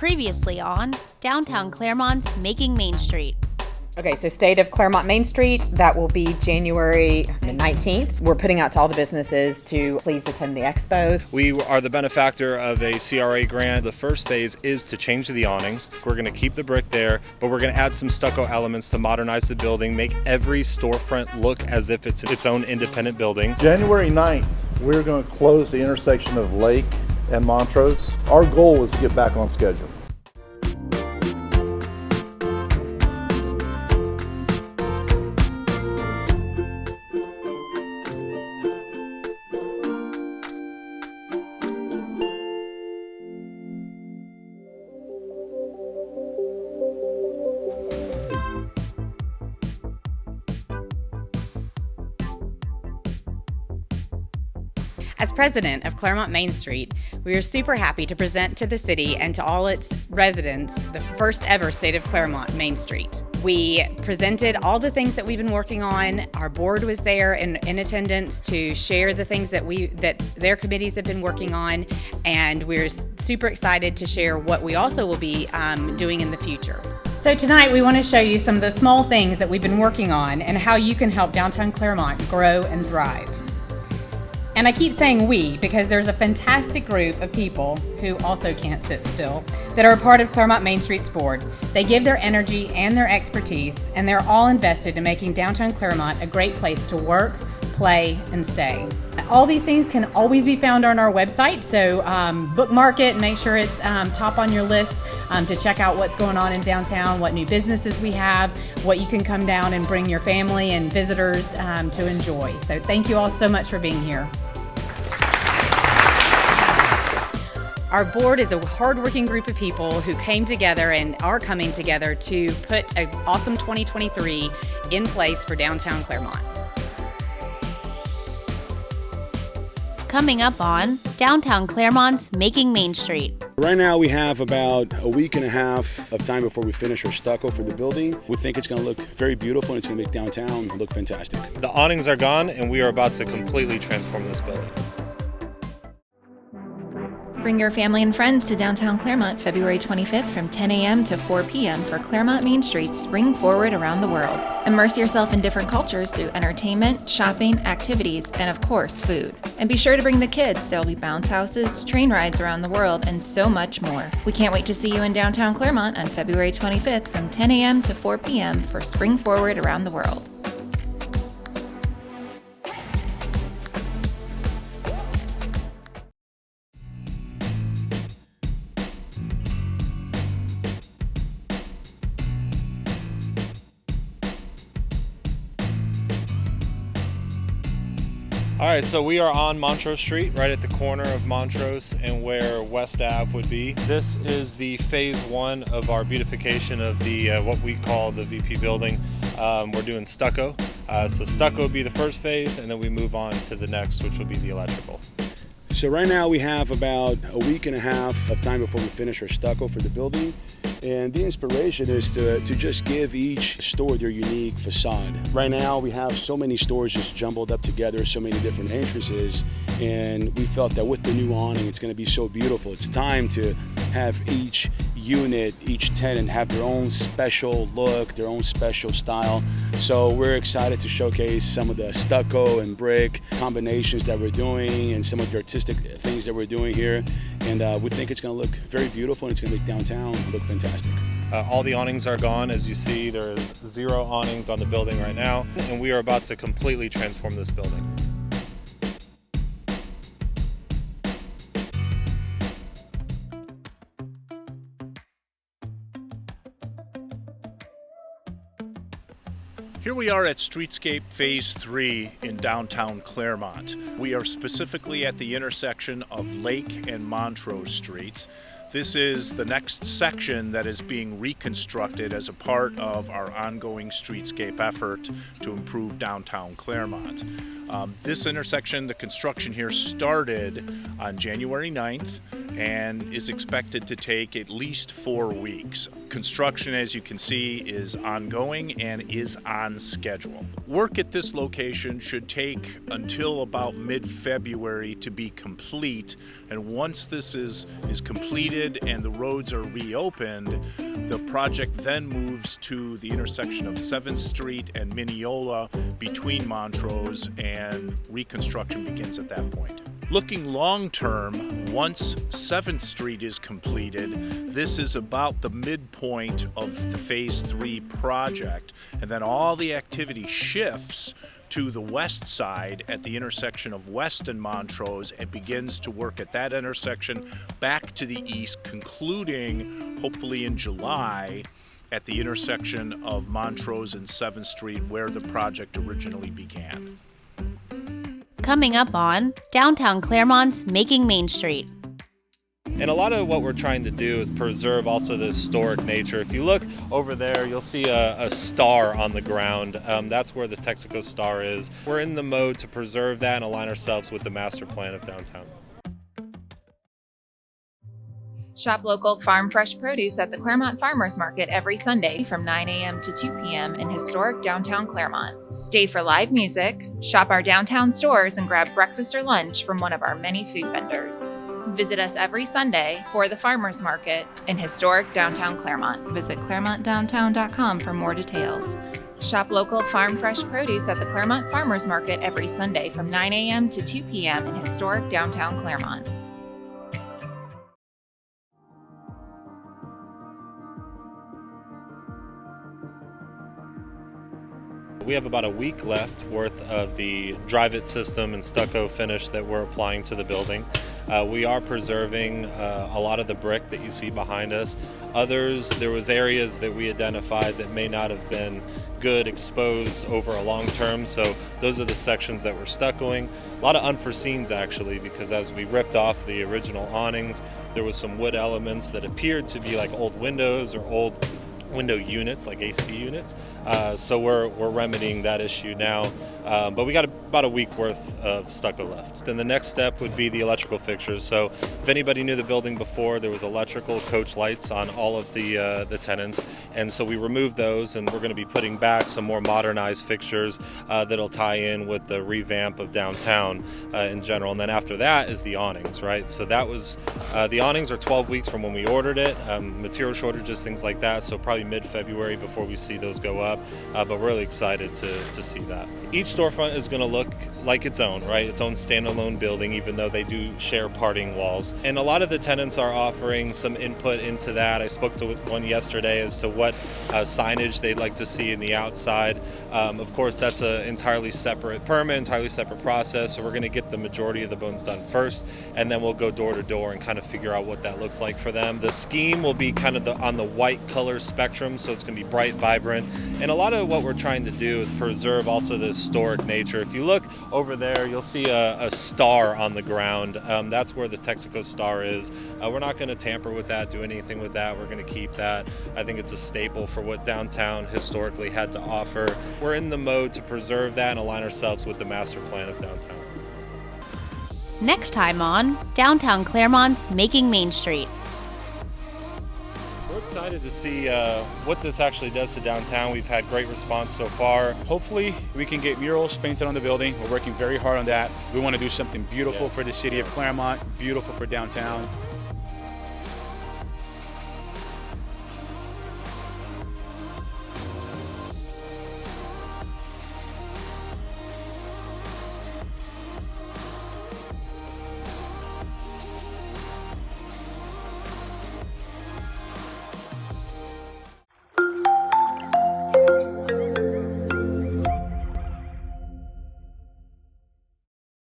Previously on Downtown Claremont's Making Main Street. Okay, so State of Claremont Main Street, that will be January 19th. We're putting out to all the businesses to please attend the expos. We are the benefactor of a CRA grant. The first phase is to change the awnings. We're going to keep the brick there, but we're going to add some stucco elements to modernize the building, make every storefront look as if it's its own independent building. January 9th, we're going to close the intersection of Lake and Montrose. Our goal is to get back on schedule. As president of Claremont Main Street, we are super happy to present to the city and to all its residents the first ever State of Claremont Main Street. We presented all the things that we've been working on. Our board was there in attendance to share the things that their committees have been working on, and we're super excited to share what we also will be doing in the future. So tonight we want to show you some of the small things that we've been working on and how you can help downtown Claremont grow and thrive. And I keep saying we because there's a fantastic group of people who also can't sit still that are a part of Claremont Main Street's board. They give their energy and their expertise, and they're all invested in making downtown Claremont a great place to work, play, and stay. All these things can always be found on our website, so bookmark it and make sure it's top on your list to check out what's going on in downtown, what new businesses we have, what you can come down and bring your family and visitors to enjoy. So thank you all so much for being here. Our board is a hardworking group of people who came together and are coming together to put an awesome 2023 in place for downtown Claremont. Coming up on Downtown Claremont's Making Main Street. Right now we have about a week and a half of time before we finish our stucco for the building. We think it's going to look very beautiful and it's going to make downtown look fantastic. The awnings are gone and we are about to completely transform this building. Bring your family and friends to downtown Claremont February 25th from 10 a.m. to 4 p.m. for Claremont Main Street's Spring Forward Around the World. Immerse yourself in different cultures through entertainment, shopping, activities, and of course, food. And be sure to bring the kids. There'll be bounce houses, train rides around the world, and so much more. We can't wait to see you in downtown Claremont on February 25th from 10 a.m. to 4 p.m. for Spring Forward Around the World. All right, so we are on Montrose Street, right at the corner of Montrose and where West Ave would be. This is the phase one of our beautification of the what we call the VP building. We're doing stucco. So stucco will be the first phase, and then we move on to the next, which will be the electrical. So right now we have about a week and a half of time before we finish our stucco for the building. And the inspiration is to just give each store their unique facade. Right now we have so many stores just jumbled up together, so many different entrances, and we felt that with the new awning it's going to be so beautiful. It's time to have each unit, each tenant have their own special look, their own special style. So we're excited to showcase some of the stucco and brick combinations that we're doing and some of the artistic things that we're doing here. And we think it's going to look very beautiful and it's going to make downtown look fantastic. All the awnings are gone. As you see, there is 0 awnings on the building right now, and we are about to completely transform this building. Here we are at Streetscape Phase 3 in downtown Claremont. We are specifically at the intersection of Lake and Montrose Streets. This is the next section that is being reconstructed as a part of our ongoing streetscape effort to improve downtown Claremont. This intersection, the construction here started on January 9th and is expected to take at least 4 weeks. Construction, as you can see, is ongoing and is on schedule. Work at this location should take until about mid-February to be complete, and once this is completed and the roads are reopened, the project then moves to the intersection of 7th Street and Mineola between Montrose, and reconstruction begins at that point. Looking long-term, once 7th Street is completed, this is about the midpoint of the Phase 3 project, and then all the activity shifts to the west side at the intersection of West and Montrose and begins to work at that intersection back to the east, concluding hopefully in July at the intersection of Montrose and 7th Street where the project originally began. Coming up on Downtown Claremont's Making Main Street. And a lot of what we're trying to do is preserve also the historic nature. If you look over there, you'll see a star on the ground. That's where the Texaco Star is. We're in the mode to preserve that and align ourselves with the master plan of downtown. Shop local farm fresh produce at the Claremont Farmers Market every Sunday from 9 a.m. to 2 p.m. in historic downtown Claremont. Stay for live music, shop our downtown stores, and grab breakfast or lunch from one of our many food vendors. Visit us every Sunday for the Farmers Market in historic downtown Claremont. Visit ClaremontDowntown.com for more details. Shop local farm fresh produce at the Claremont Farmers Market every Sunday from 9 a.m. to 2 p.m. in historic downtown Claremont. We have about a week left worth of the Drive-It system and stucco finish that we're applying to the building. We are preserving a lot of the brick that you see behind us. Others, there was areas that we identified that may not have been good exposed over a long term, so those are the sections that we're stuccoing. A lot of unforeseens actually, because as we ripped off the original awnings, there was some wood elements that appeared to be like old windows or old window units, like AC units. So we're remedying that issue now. But we got about a week worth of stucco left. Then the next step would be the electrical fixtures. So if anybody knew the building before, there was electrical coach lights on all of the tenants. And so we removed those, and we're going to be putting back some more modernized fixtures that'll tie in with the revamp of downtown in general. And then after that is the awnings, right? So that was, the awnings are 12 weeks from when we ordered it, material shortages, things like that. So probably mid-February before we see those go up, but we're really excited to see that. Each storefront is going to look like its own, right? Its own standalone building, even though they do share parting walls. And a lot of the tenants are offering some input into that. I spoke to one yesterday as to what signage they'd like to see in the outside. Of course, that's an entirely separate permit, entirely separate process. So we're going to get the majority of the bones done first, and then we'll go door to door and kind of figure out what that looks like for them. The scheme will be kind of on the white color spectrum, so it's going to be bright, vibrant. And a lot of what we're trying to do is preserve also the historic nature. If you look over there, you'll see a star on the ground. That's where the Texaco Star is. We're not going to tamper with that, do anything with that. We're going to keep that. I think it's a staple for what downtown historically had to offer. We're in the mode to preserve that and align ourselves with the master plan of downtown. Next time on Downtown Claremont's Making Main Street. We're excited to see what this actually does to downtown. We've had great response so far. Hopefully we can get murals painted on the building. We're working very hard on that. We want to do something beautiful for the city of Claremont, beautiful for downtown.